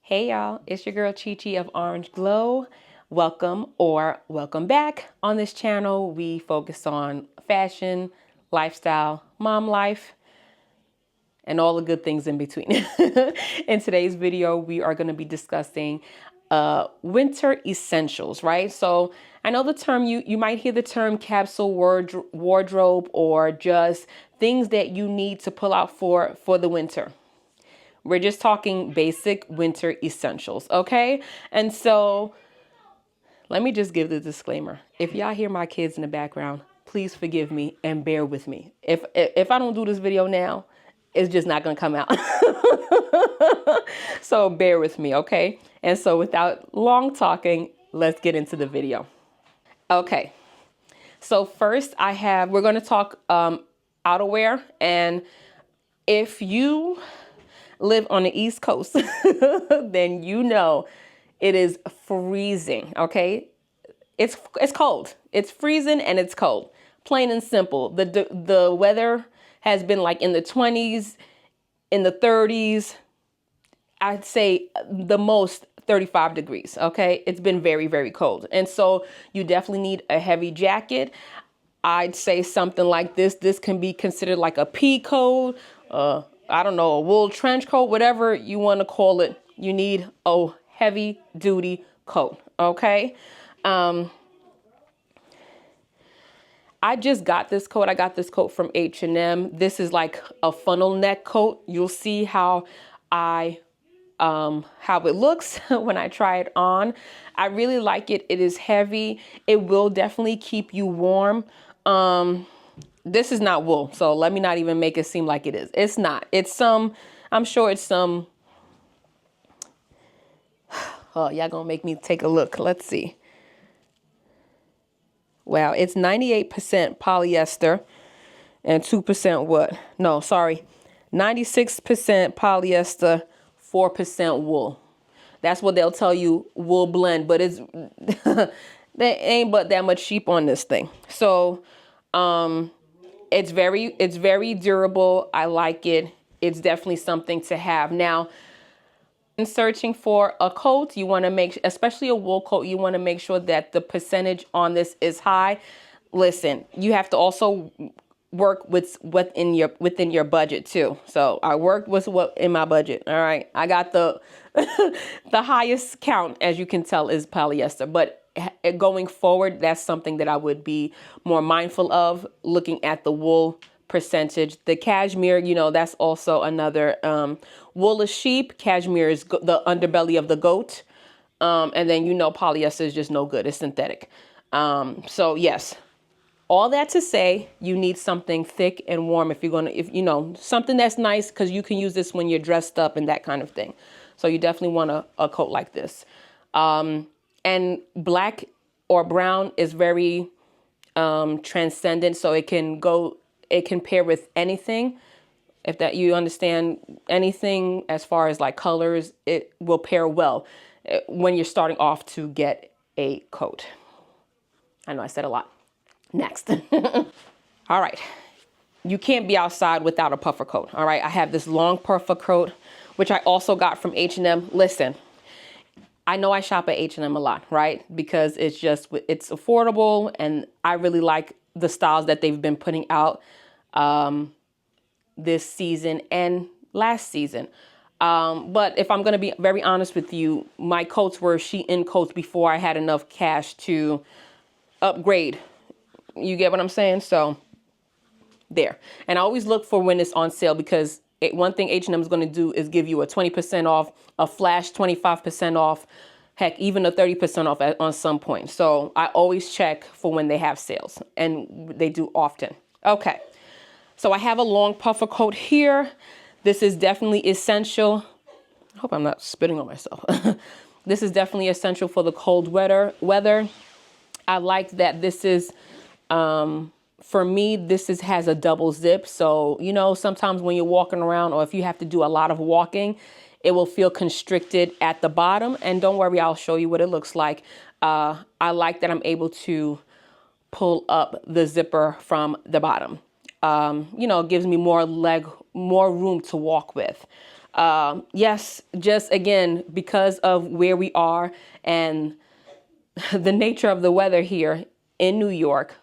Hey y'all, it's your girl Chic of Orange Glow. Welcome or welcome back. On this channel, we focus on fashion, lifestyle, mom life, and all the good things in between. In today's video, we are going to be discussing winter essentials, right? So I know the term, you might hear the term capsule wardrobe or just things that you need to pull out for the winter. We're just talking basic winter essentials, okay? And so let me just give the disclaimer. If y'all hear my kids in the background, please forgive me and bear with me. If I don't do this video now, it's just not gonna come out. So bear with me, okay? And so without long talking, let's get into the video. Okay, so first we're gonna talk outerwear. And if you live on the East Coast, then you know it is freezing, okay? It's cold. It's freezing and it's cold. Plain and simple. The weather has been like in the 20s, in the 30s. I'd say the most 35 degrees, okay? It's been very, very cold. And so you definitely need a heavy jacket. I'd say something like this. This can be considered like a pea coat, I don't know, a wool trench coat, whatever you want to call it. You need a heavy duty coat, okay? I just got this coat. I got this coat from H&M. This is like a funnel neck coat. You'll see how it looks when I try it on. I really like it. It is heavy. It will definitely keep you warm. This is not wool, so let me not even make it seem like it is. It's not. It's I'm sure it's some, oh, y'all gonna make me take a look. Let's see. Wow, it's 98% polyester and 2% what? No, sorry. 96% polyester, 4% wool. That's what they'll tell you, wool blend, but it's, there ain't but that much sheep on this thing. So, it's very durable. I like it. It's definitely something to have. Now, in searching for a coat, you want to make, especially a wool coat, you want to make sure that the percentage on this is high. Listen, you have to also work with within your budget too. So I worked with what in my budget. All right. I got the the highest count, as you can tell, is polyester, but going forward, that's something that I would be more mindful of, looking at the wool percentage. The cashmere, that's also another, wool is sheep, cashmere is the underbelly of the goat. And then, polyester is just no good. It's synthetic. So yes, all that to say, you need something thick and warm something that's nice, because you can use this when you're dressed up and that kind of thing. So you definitely want a coat like this. And black or brown is very transcendent, so it can pair with anything. If that you understand anything as far as like colors, it will pair well when you're starting off to get a coat. I know I said a lot. Next. All right. You can't be outside without a puffer coat. All right. I have this long puffer coat, which I also got from H&M. Listen, I know I shop at H&M a lot, right? Because it's affordable, and I really like the styles that they've been putting out this season and last season. But if I'm going to be very honest with you, my coats were Shein coats before I had enough cash to upgrade. You get what I'm saying? So there. And I always look for when it's on sale, because one thing H&M is going to do is give you a 20% off, a flash 25% off, heck, even a 30% off on some point. So I always check for when they have sales, and they do often. Okay. So I have a long puffer coat here. This is definitely essential. I hope I'm not spitting on myself. This is definitely essential for the cold weather. I like that this is, for me, has a double zip. So, sometimes when you're walking around, or if you have to do a lot of walking, it will feel constricted at the bottom. And don't worry, I'll show you what it looks like. I like that I'm able to pull up the zipper from the bottom. It gives me more room to walk with. Yes, just again, because of where we are and the nature of the weather here in New York,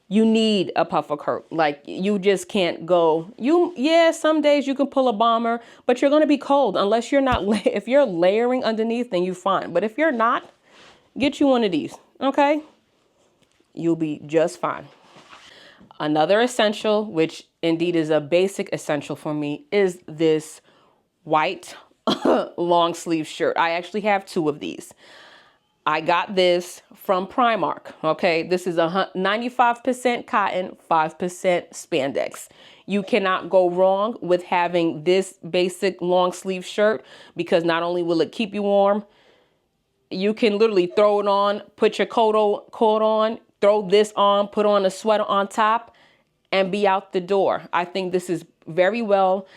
you need a puffer coat. Like, you just can't go. Yeah, some days you can pull a bomber, but you're going to be cold unless you're not. If you're layering underneath, then you're fine. But if you're not, get you one of these. Okay, you'll be just fine. Another essential, which indeed is a basic essential for me, is this white long sleeve shirt. I actually have two of these. I got this from Primark. Okay, this is 95% cotton, 5% spandex. You cannot go wrong with having this basic long sleeve shirt, because not only will it keep you warm, you can literally throw it on, put your coat on, throw this on, put on a sweater on top, and be out the door. I think this is very well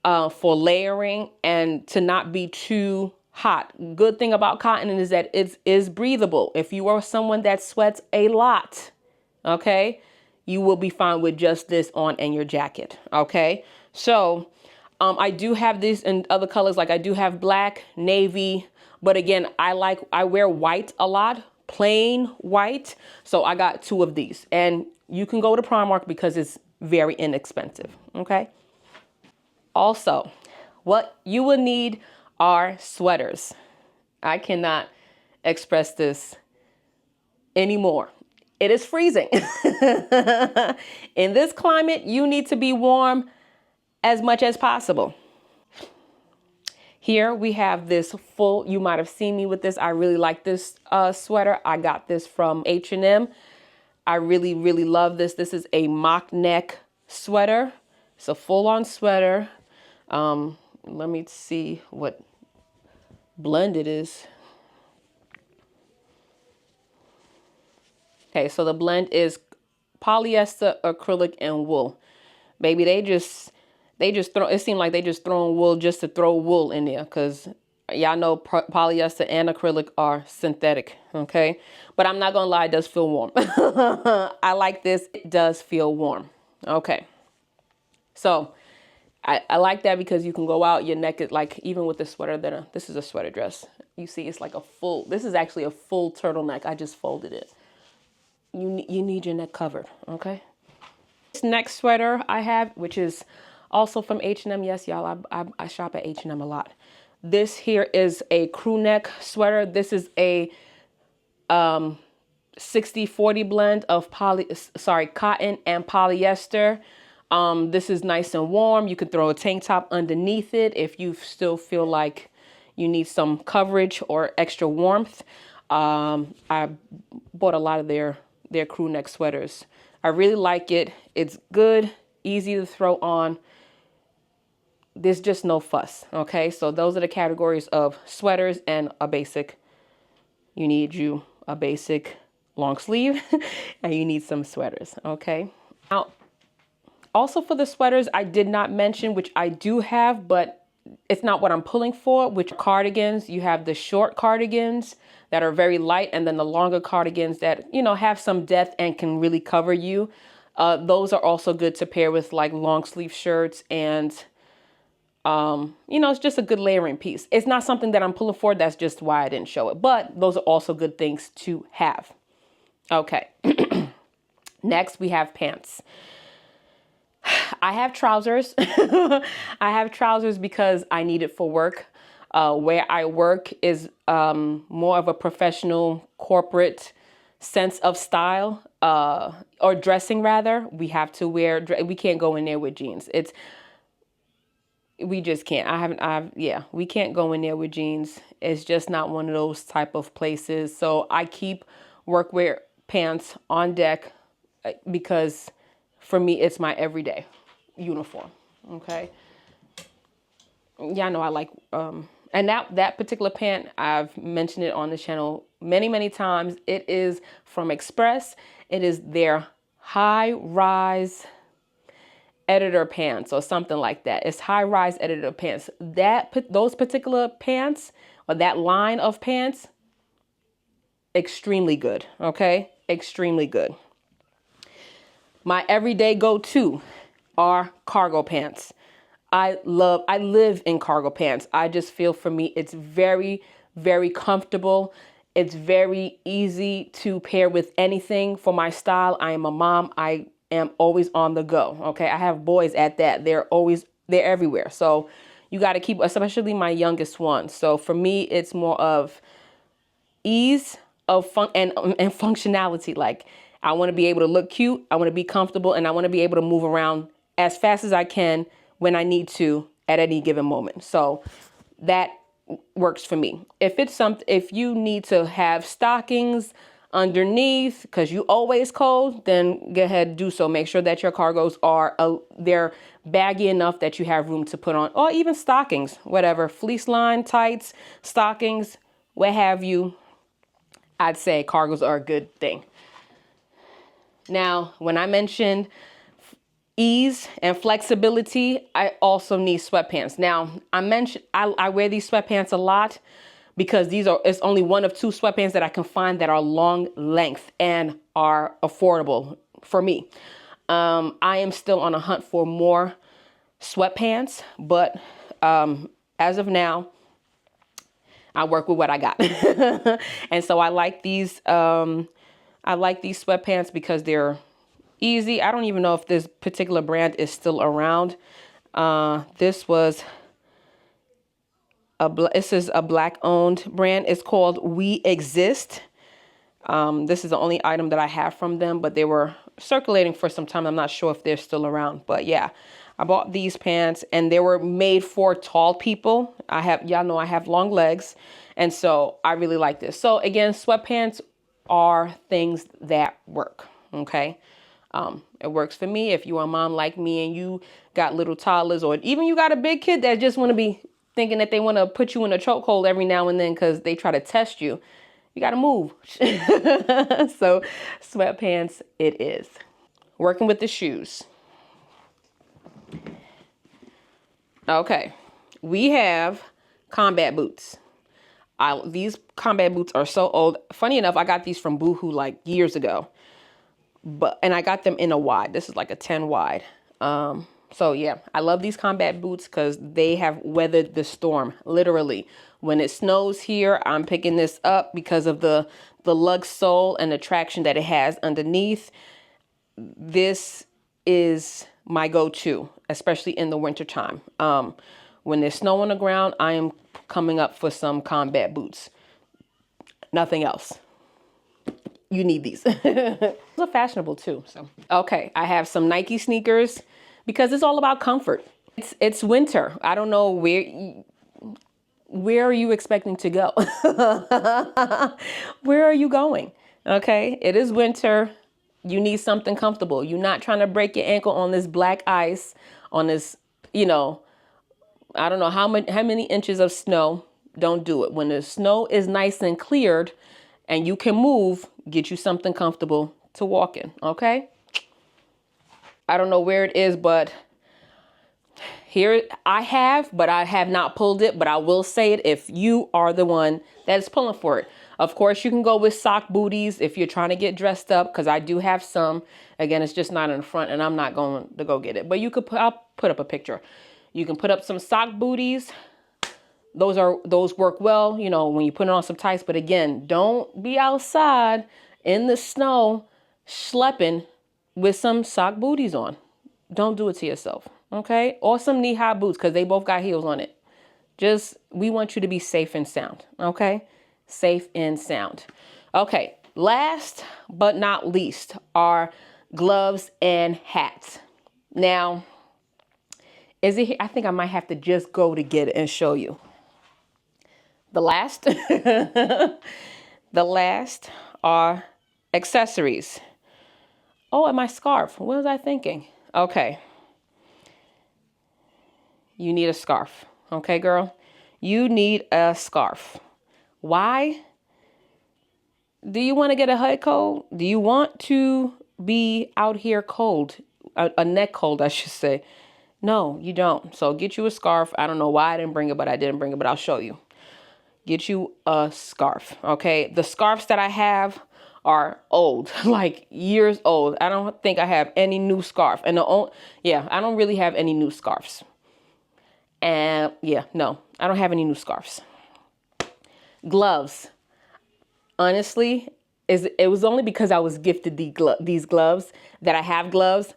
for layering and to not be too hot. Good thing about cotton is that it is breathable. If you are someone that sweats a lot, okay, you will be fine with just this on and your jacket. Okay, so I do have these in other colors. Like, I do have black, navy, but again, I wear white a lot, plain white. So I got two of these, and you can go to Primark because it's very inexpensive. Okay. Also, what you will need are sweaters. I cannot express this anymore. It is freezing. In this climate, you need to be warm as much as possible. Here we have this full, you might have seen me with this. I really like this sweater. I got this from H&M. I really, really love this. This is a mock neck sweater. It's a full-on sweater. Let me see what blend it is. Okay, so the blend is polyester, acrylic, and wool. Baby, they just throw, it seemed like they just throwing wool just to throw wool in there, because y'all know polyester and acrylic are synthetic, okay? But I'm not gonna lie, it does feel warm. I like this, it does feel warm, okay? So I like that because you can go out, your neck is like, even with the sweater, this is a sweater dress. You see, it's like this is actually a full turtleneck. I just folded it. You need your neck covered, okay? This next sweater I have, which is also from H&M. Yes, y'all, I shop at H&M a lot. This here is a crew neck sweater. This is a 60-40 blend of cotton and polyester. This is nice and warm. You can throw a tank top underneath it if you still feel like you need some coverage or extra warmth. I bought a lot of their crew neck sweaters. I really like it. It's good, easy to throw on. There's just no fuss, okay? So those are the categories of sweaters and a basic. You need a basic long sleeve and you need some sweaters, okay? Now, also for the sweaters, I did not mention, which I do have, but it's not what I'm pulling for, which cardigans. You have the short cardigans that are very light, and then the longer cardigans that, you know, have some depth and can really cover you. Those are also good to pair with like long sleeve shirts, and you know, it's just a good layering piece. It's not something that I'm pulling for. That's just why I didn't show it, but those are also good things to have. Okay. Next we have pants. I have trousers. I have trousers because I need it for work. Where I work is more of a professional corporate sense of style, or dressing rather. We have to wear, we can't go in there with jeans. We just can't. We can't go in there with jeans. It's just not one of those type of places. So I keep workwear pants on deck because for me, it's my everyday uniform. Okay. Yeah, I know I like, and that particular pant, I've mentioned it on the channel many, many times. It is from Express. It is their high rise editor pants or something like that. It's high rise editor pants. Those particular pants or that line of pants, extremely good. Okay. Extremely good. My everyday go-to are cargo pants. I live in cargo pants. I just feel for me, it's very, very comfortable. It's very easy to pair with anything for my style. I am a mom. I am always on the go. Okay. I have boys at that. They're everywhere. So you got to keep, especially my youngest one. So for me, it's more of ease of fun and functionality. Like, I want to be able to look cute. I want to be comfortable, and I want to be able to move around as fast as I can when I need to at any given moment. So that works for me. If you need to have stockings underneath because you always cold, then go ahead and do so. Make sure that your cargos they're baggy enough that you have room to put on, or even stockings, whatever, fleece line, tights, stockings, what have you. I'd say cargos are a good thing. Now, when I mentioned ease and flexibility, I also need sweatpants. Now, I wear these sweatpants a lot because it's only one of two sweatpants that I can find that are long length and are affordable for me. I am still on a hunt for more sweatpants, but as of now, I work with what I got. And so I like these sweatpants because they're easy. I don't even know if this particular brand is still around. This is a black owned brand. It's called We Exist. This is the only item that I have from them, but they were circulating for some time. I'm not sure if they're still around, but yeah, I bought these pants and they were made for tall people. Y'all know I have long legs. And so I really like this. So again, sweatpants are things that work. Okay. It works for me. If you're a mom like me and you got little toddlers, or even you got a big kid that just want to be thinking that they want to put you in a chokehold every now and then because they try to test you, you got to move. So sweatpants it is. Working with the shoes. Okay. We have combat boots. These combat boots are so old. Funny enough, I got these from Boohoo like years ago. And I got them in a wide. This is like a 10 wide. So yeah, I love these combat boots because they have weathered the storm. Literally, when it snows here, I'm picking this up because of the lug sole and the traction that it has underneath. This is my go-to, especially in the wintertime. When there's snow on the ground, I am coming up for some combat boots. Nothing else. You need these. They're fashionable too. So, okay, I have some Nike sneakers because it's all about comfort. It's winter. I don't know where are you expecting to go? Where are you going? Okay, it is winter. You need something comfortable. You're not trying to break your ankle on this black ice, on this, I don't know how many inches of snow. Don't do it. When the snow is nice and cleared and you can move, get you something comfortable to walk in, okay? I don't know where it is, but here I have not pulled it, but I will say it if you are the one that is pulling for it. Of course, you can go with sock booties if you're trying to get dressed up, because I do have some. Again, it's just not in the front, and I'm not going to go get it. But I'll put up a picture. You can put up some sock booties. Those work well, when you put on some tights. But again, don't be outside in the snow schlepping with some sock booties on. Don't do it to yourself, okay? Or some knee-high boots, because they both got heels on it. We want you to be safe and sound, okay? Safe and sound. Okay, last but not least are gloves and hats. Now, I think I might have to just go to get it and show you. The last are accessories. Oh, and my scarf. What was I thinking? Okay. You need a scarf. Okay, girl? You need a scarf. Why? Do you want to get a head cold? Do you want to be out here cold? A neck cold, I should say. No, you don't. So get you a scarf. I don't know why I didn't bring it, but I didn't bring it, but I'll show you. Get you a scarf, okay? The scarves that I have are old, like years old. I don't think I have any new scarf. I don't really have any new scarves. And yeah, no, I don't have any new scarves. Gloves. Honestly, it was only because I was gifted these gloves that I have gloves.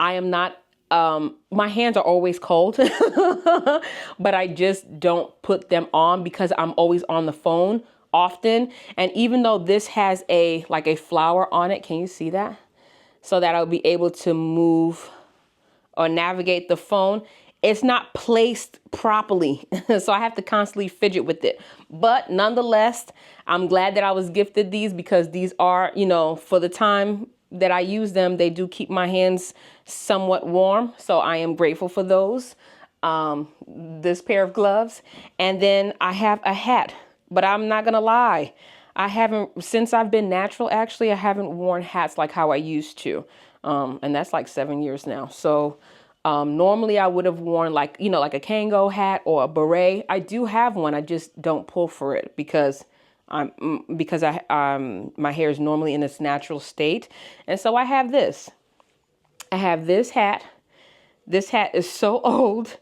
I am not, my hands are always cold, but I just don't put them on because I'm always on the phone often. And even though this has like a flower on it, can you see that? So that I'll be able to move or navigate the phone. It's not placed properly. So I have to constantly fidget with it. But nonetheless, I'm glad that I was gifted these because these are, you know, for the time that I use them, they do keep my hands somewhat warm. So I am grateful for those. This pair of gloves. And then I have a hat, but I'm not going to lie. Since I've been natural, actually, I haven't worn hats like how I used to. And that's like 7 years now. So normally I would have worn like, you know, like a Kango hat or a beret. I do have one. I just don't pull for it because my hair is normally in its natural state. And so I have this. I have this hat. This hat is so old.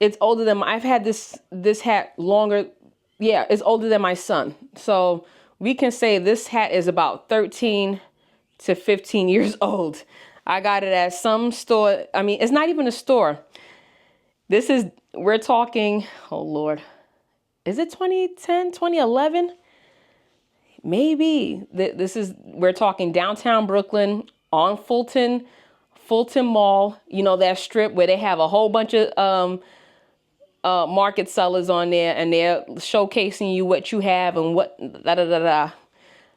It's older than I've had this hat longer. Yeah, it's older than my son. So we can say this hat is about 13 to 15 years old. I got it at some store. I mean, it's not even a store. We're talking, oh Lord, is it 2010, 2011? Maybe. We're talking downtown Brooklyn on Fulton Mall, you know, that strip where they have a whole bunch of market sellers on there and they're showcasing you what you have and what da da da da.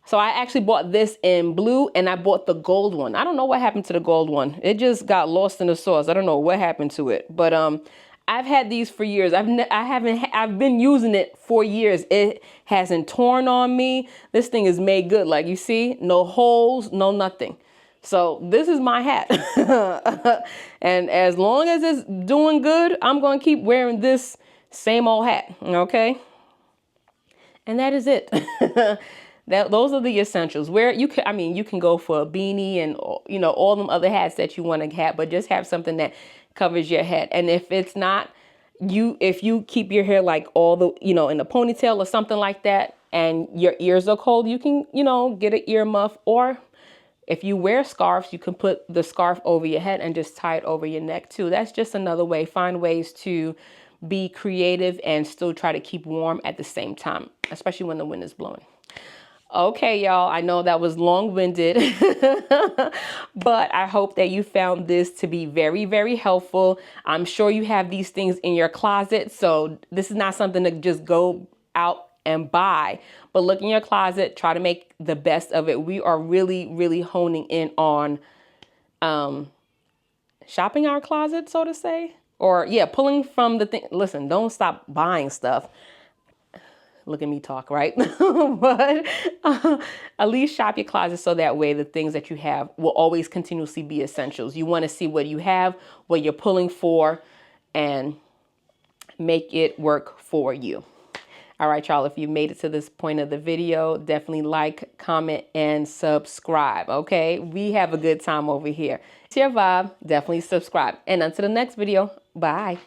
So I actually bought this in blue and I bought the gold one. I don't know what happened to the gold one. It just got lost in the sauce. I don't know what happened to it, but I've had these for years. I've been using it for years. It hasn't torn on me. This thing is made good. Like you see, no holes, no nothing. So this is my hat. And as long as it's doing good, I'm going to keep wearing this same old hat. Okay. And that is it. Those are the essentials. Where you can go for a beanie and, you know, all them other hats that you want to have, but just have something that covers your head. And if it's not if you keep your hair like all the, you know, in a ponytail or something like that, and your ears are cold, you can, you know, get an ear muff, or if you wear scarves, you can put the scarf over your head and just tie it over your neck too. That's just another way. Find ways to be creative and still try to keep warm at the same time, especially when the wind is blowing. Okay, y'all, I know that was long-winded, but I hope that you found this to be very, very helpful. I'm sure you have these things in your closet, so this is not something to just go out and buy, but look in your closet, try to make the best of it. We are really, really honing in on shopping our closet, so to say, or yeah, pulling from the thing. Listen, don't stop buying stuff. Look at me talk, right? But at least shop your closet so that way the things that you have will always continuously be essentials. You want to see what you have, what you're pulling for, and make it work for you. All right, y'all, if you made it to this point of the video, definitely like, comment, and subscribe, okay? We have a good time over here. It's your vibe. Definitely subscribe. And until the next video, bye.